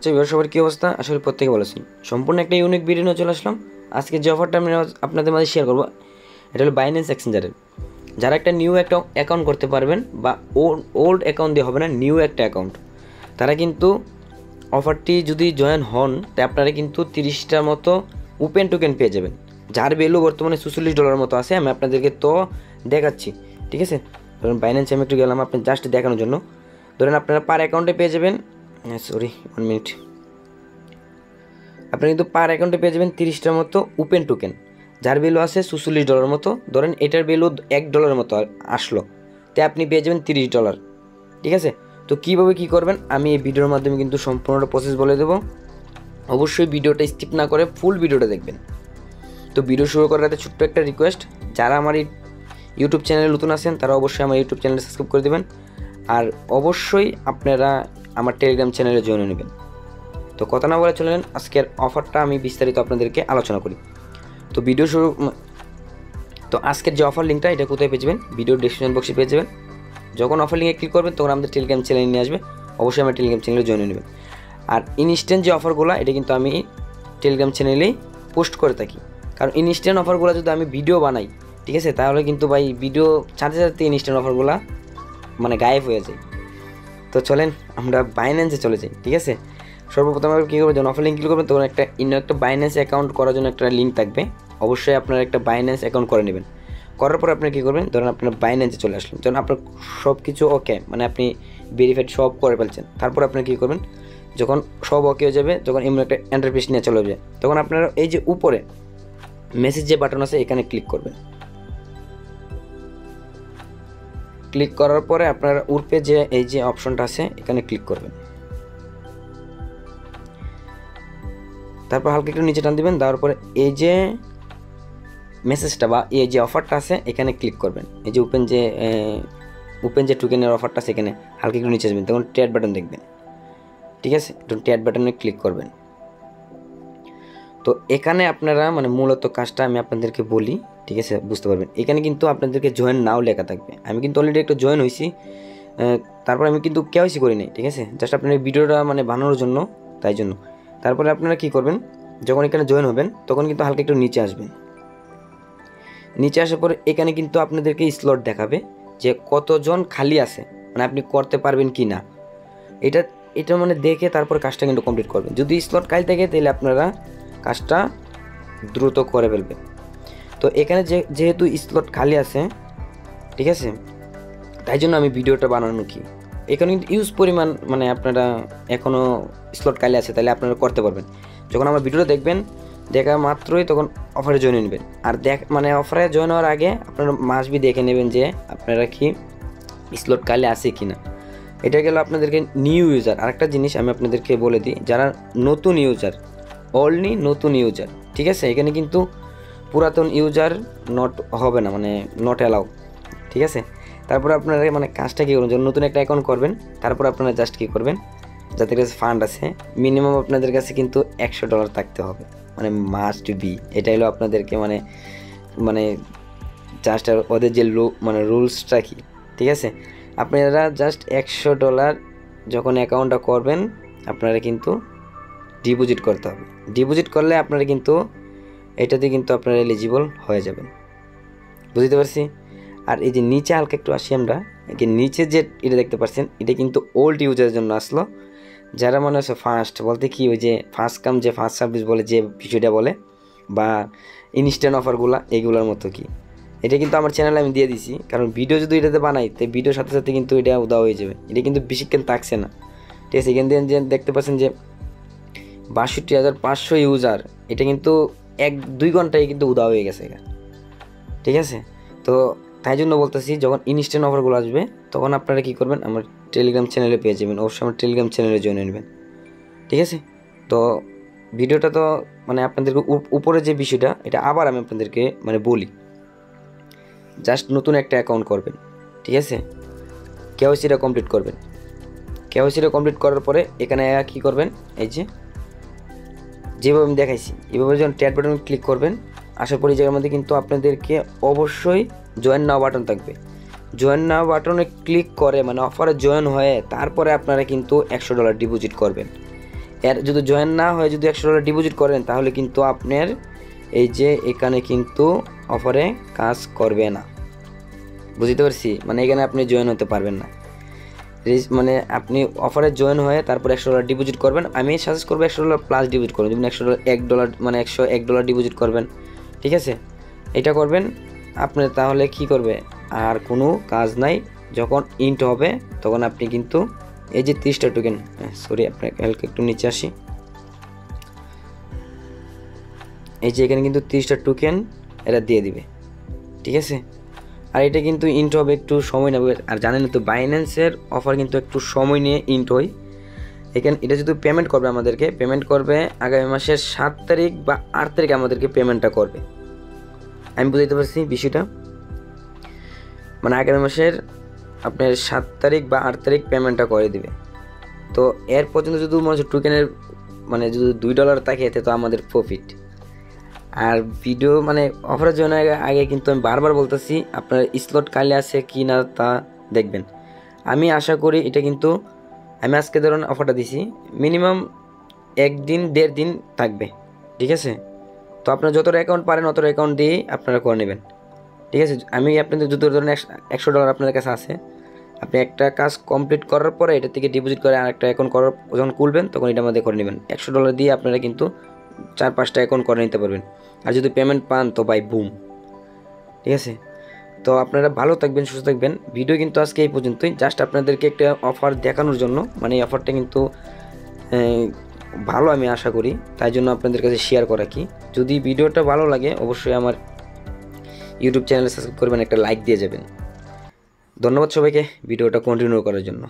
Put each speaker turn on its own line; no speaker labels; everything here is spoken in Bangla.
এবার সবার কী অবস্থা? আসলে প্রত্যেকে বলেছি সম্পূর্ণ একটা ইউনিক ভিডিও নিয়ে চলে আসলাম। আজকে যে অফারটা আমি আপনাদের মাঝে শেয়ার করবো এটা হলো বাইন্যান্স এক্সচেঞ্জারের। যারা একটা নিউ একটা অ্যাকাউন্ট করতে পারবেন বা ওল্ড অ্যাকাউন্ট দিয়ে হবে না, নিউ একটা অ্যাকাউন্ট, তারা কিন্তু অফারটি যদি জয়েন হন তাই আপনারা কিন্তু 30টার মতো ওপেন টোকেন পেয়ে যাবেন, যার ভ্যালু বর্তমানে $46 মতো আছে। আমি আপনাদেরকে তো দেখাচ্ছি, ঠিক আছে? ধরুন বাইন্যান্সে আমি একটু গেলাম আপনি জাস্ট দেখানোর জন্য। ধরেন আপনারা পার অ্যাকাউন্টে পেয়ে যাবেন, সরি 1 মিনিট, আপনি কিন্তু পার অ্যাকাউন্টে পেয়ে যাবেন 30টার মতো ওপেন টোকেন, যার ভ্যালু আছে $46 মতো। ধরেন এটার ভ্যালু $1 মতো আসলো, তাই আপনি পেয়ে যাবেন $30, ঠিক আছে? তো কীভাবে কী করবেন আমি এই ভিডিওর মাধ্যমে কিন্তু সম্পূর্ণটা প্রসেস বলে দেবো। অবশ্যই ভিডিওটা স্কিপ না করে ফুল ভিডিওটা দেখবেন। তো ভিডিও শুরু করার আগে ছোট্ট একটা রিকোয়েস্ট, যারা আমার এই ইউটিউব চ্যানেলে নতুন আছেন তারা অবশ্যই আমার ইউটিউব চ্যানেলে সাবস্ক্রাইব করে দেবেন, আর অবশ্যই আপনারা আমার টেলিগ্রাম চ্যানেলে জয়েন নেবেন। তো কথা না বলে চলেন আজকের অফারটা আমি বিস্তারিত আপনাদেরকে আলোচনা করি। তো ভিডিও শুরু, তো আজকের যে অফার লিঙ্কটা এটা কোথায় পেয়ে যাবেন? ভিডিও ডেসক্রিপশন বক্সে পেয়ে যাবেন। যখন অফার লিঙ্কে ক্লিক করবেন তখন আমাদের টেলিগ্রাম চ্যানেলে নিয়ে আসবে, অবশ্যই আমার টেলিগ্রাম চ্যানেলে জয়েন নেবেন। আর ইনস্ট্যান্ট যে অফারগুলো এটা কিন্তু আমি টেলিগ্রাম চ্যানেলেই পোস্ট করে থাকি, কারণ ইনস্ট্যান্ট অফারগুলো যদি আমি ভিডিও বানাই, ঠিক আছে, তাহলে কিন্তু ভাই ভিডিও ছাড়তে ছাড়তে ইনস্ট্যান্ট অফারগুলো মানে গায়েব হয়ে যায়। তো চলেন আমরা বাইন্যান্সে চলে যাই, ঠিক আছে? সর্বপ্রথম কী করবেন, যখন অফার লিঙ্ক ক্লিক করবেন তখন একটা বাইন্যান্স অ্যাকাউন্ট করার জন্য একটা লিঙ্ক থাকবে, অবশ্যই আপনারা একটা বাইন্যান্স অ্যাকাউন্ট করে নেবেন। করার পর আপনি কী করবেন, ধরুন আপনার বাইন্যান্সে চলে আসলেন, যখন আপনার সব কিছু ওকে মানে আপনি ভেরিফাইড সব করে ফেলছেন, তারপর আপনি কী করবেন, যখন সব ওকে হয়ে যাবে, যখন এমন একটা এন্টারপ্রাইজ নিয়ে চলে যাবে, তখন আপনারা এই যে উপরে মেসেজ যে বাটন আছে এখানে ক্লিক করবেন। ক্লিক করার পরে আপনারা উপরে যে এই যে অপশনটা আছে এখানে ক্লিক করবেন, তারপর হালকা একটু নিচে টান দিবেন, দেওয়ার পরে এই যে মেসেজটা বা এই যে অফারটা আছে এখানে ক্লিক করবেন। এই যে ওপেন যে টোকেনের অফারটা আছে এখানে হালকা একটু নিচে আসবেন, তখন ট্যাড বাটন দেখবেন, ঠিক আছে? তখন ট্যাড বাটনে ক্লিক করবেন। তো এখানে আপনারা মানে মূলত কাজটা আমি আপনাদেরকে বলি, ঠিক আছে, বুঝতে পারবেন। এখানে কিন্তু আপনাদেরকে জয়েন নাও লেখা থাকবে, আমি কিন্তু অলরেডি একটা জয়েন হয়েছি, তারপর আমি কিন্তু কেওয়াইসি করি নাই, ঠিক আছে, জাস্ট আপনার ভিডিওটা মানে বানানোর জন্য, তাই জন্য। তারপরে আপনারা কী করবেন, যখন এখানে জয়েন হবেন তখন কিন্তু হালকা একটু নিচে আসবেন। নিচে আসার পরে এখানে কিন্তু আপনাদেরকে স্লট দেখাবে যে কতজন খালি আছে, মানে আপনি করতে পারবেন কি না, এটা মানে দেখে তারপর কাজটা কিন্তু কমপ্লিট করবেন। যদি স্লট খালি থাকে তাহলে আপনারা কাজটা দ্রুত করে ফেলবেন। তো এখানে যেহেতু স্লট খালি আছে, ঠিক আছে, তাই জন্য আমি ভিডিওটা বানানো কি এখানে কিন্তু ইউজ পরিমাণ মানে আপনারা এখনও স্লট খালি আছে তাহলে আপনারা করতে পারবেন। যখন আমার ভিডিওটা দেখবেন, দেখা মাত্রই তখন অফারে জয়েন নেবেন। আর মানে অফারে জয়েন হওয়ার আগে আপনারা মাস্টবি দেখে নেবেন যে আপনারা কি স্লট খালি আছে কি না। এটা গেল আপনাদেরকে নিউ ইউজার। আরেকটা জিনিস আমি আপনাদেরকে বলে দিই, যারা নতুন ইউজার, অনলি নতুন ইউজার, ঠিক আছে, এখানে কিন্তু পুরাতন ইউজার নট হবে না, মানে নট অ্যালাউ, ঠিক আছে? তারপরে আপনারা মানে কাজটা কী করবেন, যখন নতুন একটা অ্যাকাউন্ট করবেন তারপর আপনারা জাস্ট কী করবেন, যাদের কাছে ফান্ড আছে মিনিমাম আপনাদের কাছে কিন্তু $100 থাকতে হবে, মানে মাস্ট বি। এটা হলো আপনাদেরকে মানে জাস্ট ওদের যে মানে রুলসটা কি, ঠিক আছে, আপনারা জাস্ট $100 যখন অ্যাকাউন্টটা করবেন আপনারা কিন্তু ডিপোজিট করতে হবে। ডিপোজিট করলে আপনারা কিন্তু এটাতে কিন্তু আপনারা এলিজিবল হয়ে যাবেন, বুঝতে পারছি? আর এই যে নিচে হালকা একটু আসি আমরা, নিচে যে এটা দেখতে পাচ্ছেন এটা কিন্তু ওল্ড ইউজারের জন্য আসলো, যারা মনে হচ্ছে ফার্স্ট বলতে কি ওই যে ফার্স্ট কাম যে ফার্স্ট সার্ভিস বলে যে বিষয়টা বলে, বা ইনস্ট্যান্ট অফারগুলো এইগুলোর মতো কি, এটা কিন্তু আমার চ্যানেলে আমি দিয়ে দিছি, কারণ ভিডিও যদি এটাতে বানাই তো ভিডিওর সাথে সাথে কিন্তু এটা উদা হয়ে যাবে। এটা কিন্তু বেশিক্ষণ থাকছে না, ঠিক আছে? এখান দিয়ে যে দেখতে পাচ্ছেন যে 62,500 ইউজার, এটা কিন্তু 1-2 ঘন্টায় কিন্তু উদা হয়ে গেছে, ঠিক আছে? তো তাই জন্য বলতেছি যখন ইনস্ট্যান্ট অফারগুলো আসবে তখন আপনারা কী করবেন, আমার টেলিগ্রাম চ্যানেলে পেয়ে যাবেন, অবশ্যই আমার টেলিগ্রাম চ্যানেলে জয়েন নেবেন, ঠিক আছে? তো ভিডিওটা তো মানে আপনাদেরকে উপরে যে বিষয়টা এটা আবার আমি আপনাদেরকে মানে বলি, জাস্ট নতুন একটা অ্যাকাউন্ট করবেন, ঠিক আছে, কেওয়াইসিটা কমপ্লিট করবেন। কেওয়াইসিটা কমপ্লিট করার পরে এখানে কী করবেন, এই যেভাবে আমি দেখাইছি এভাবে যখন ট্যাগ বাটন ক্লিক করবেন, আসার পরে এই জায়গার মধ্যে কিন্তু আপনাদেরকে অবশ্যই জয়েন নাও বাটন থাকবে। জয়েন নাও বাটনে ক্লিক করে মানে অফারে জয়েন হয়ে তারপরে আপনারা কিন্তু $100 ডিপোজিট করবেন। এর যদি জয়েন না হয়ে যদি $100 ডিপোজিট করেন তাহলে কিন্তু আপনার এই যে এখানে কিন্তু অফারে কাজ করবে না, বুঝতে পারছি? মানে এখানে আপনি জয়েন হতে পারবেন না। মানে আপনি অফারে জয়েন হয়ে তারপর $100 ডিপোজিট করবেন। আমি সাজেস্ট করবো $100 প্লাস ডিপোজিট করবেন, যেমন $100 মানে $101 ডিপোজিট করবেন, ঠিক আছে? এটা করবেন আপনি, তাহলে কি করবে আর কোনো কাজ নাই। যখন ইন্ট হবে তখন আপনি কিন্তু এই যে 30টা টোকেন, সরি আপনাকে হালকা একটু নিচে আসি, এই যে এখানে কিন্তু 30টা টোকেন এরা দিয়ে দিবে, ঠিক আছে? আর এটা কিন্তু ইন্ট হবে, একটু সময় নেবে। আর জানেন তো বাইন্যান্সের অফার কিন্তু একটু সময় নিয়ে ইন্ট হয়। এখানে এটা যদি পেমেন্ট করবে আমাদেরকে, পেমেন্ট করবে আগামী মাসের 7 তারিখ বা 8 তারিখ আমাদেরকে পেমেন্টটা করবে। আমি বুঝতে পারছি বিষয়টা, মানে আগামী মাসের আপনার 7 তারিখ বা 8 তারিখ পেমেন্টটা করে দিবে। তো এর পর্যন্ত যদি মনে হচ্ছে টোকেনের মানে যদি $2 থাকে এতে তো আমাদের প্রফিট। আর ভিডিও মানে অফারের জন্য আগে কিন্তু আমি বারবার বলতেছি আপনার স্লট কালে আছে কি না তা দেখবেন। আমি আশা করি এটা কিন্তু, আমি আজকে ধরুন অফারটা দিছি, মিনিমাম 1 দিন 1.5 দিন থাকবে, ঠিক আছে? তো আপনার যতটা অ্যাকাউন্ট পারেন অতটা অ্যাকাউন্ট দিয়েই আপনারা করে নেবেন, ঠিক আছে? আমি আপনাদের যত ধরুন $100 আপনাদের কাছে আছে, আপনি একটা কাজ কমপ্লিট করার পরে এটা থেকে ডিপোজিট করে আরেকটা অ্যাকাউন্ট করার যখন খুলবেন তখন এটা আমাদের করে নেবেন। $100 দিয়ে আপনারা কিন্তু 4-5টা অ্যাকাউন্ট করে নিতে পারবেন। আর যদি পেমেন্ট পান তো বাই বুম, ঠিক আছে? তো আপনারা ভালো থাকবেন, সুস্থ থাকবেন। ভিডিও কিন্তু আজকে এই পর্যন্তই, জাস্ট আপনাদেরকে একটা অফার দেখানোর জন্য, মানে এই অফারটা কিন্তু ভালো আমি আশা করি, তাই জন্য আপনাদের কাছে শেয়ার করা। কি যদি ভিডিওটা ভালো লাগে অবশ্যই আমার ইউটিউব চ্যানেলে সাবস্ক্রাইব করবেন, একটা লাইক দিয়ে যাবেন। ধন্যবাদ সবাইকে ভিডিওটা কন্টিনিউ করার জন্য।